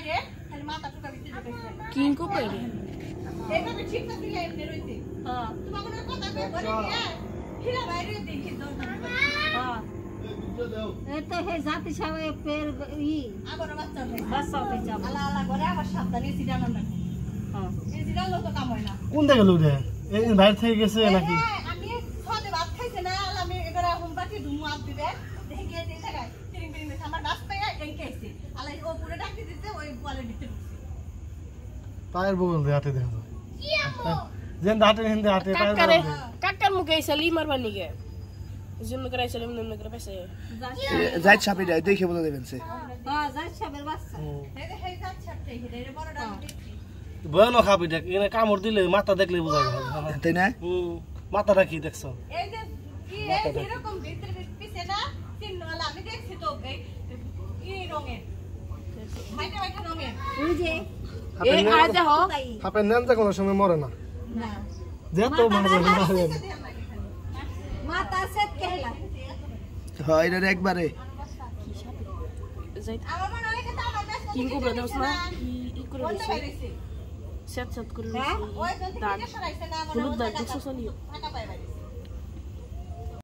বাইরে খালি মাথা টুকা ভিতরে ঢুকাইছে কিং কো বাইরে এইভাবে ঠিক না দিলে এমনি রইতে হ্যাঁ তোমার মনে কথা কই বলে কি হিরা বাইরে দেখি দৌড় হ্যাঁ এটা হে জাতি সাবে পের ই আবার বাচ্চা হইছে আলা আলা করে আবার সাবধানে সিজানো না হ্যাঁ এই সিজানো তো কাম হয় না কোন দিকে গেল রে এই বাইরে থেকে গেছে নাকি আমি ছদে ভাত খাইছে না আমি এবারে হোমবাটি ধুমু আপ দিবে দেখি গিয়ে এই জায়গায় তিরিং তিরিং দেখে আমার গাছ পাইয়া এনকে আইছে আলা ও পুরো ডাকি দিতে ওই বলে দিতে ঢুকছে পায়ের বগল দিয়ে হাতে দেখো যেন হাতে হিন্দে হাতে পায়ের কাকারে কাকার মুখে সালি মারবা নিগে জন্য করে সালি মনে করে পাইছে যাইত সাপে যায় দেখে বলে দেবেন সে হ্যাঁ জাতি সাবের বাচ্চা এই গাছ ছাড়তে হেরে বড় ডাকি বয়নো খাবি দেখ এনে কামড় দিলে মাথা দেখলে বুঝা যায় তাই না মাথাটা কি দেখছো এই যে কি এরকম ভিতরে পিছে না তিন ওয়ালা আমি দেখছি তো এই রঙের মাইটা মাইটা রঙের ওই যে এই আজ দেখো হাপে নেনটা কোনো সময় মরে না না যে তো মারবে মাথা সেট কেলা হয় এটা একবারে যাই আমার মনে হয় যে আমার কাছে কিং কো ব্রাদার্স না ই করে বলতে দিছে পারিছি সেট সেট করে ওই জন্য দাগ থেকে সরাইছে না হলুদ দাগ দেখছো সালি টাকা পাই বাইরে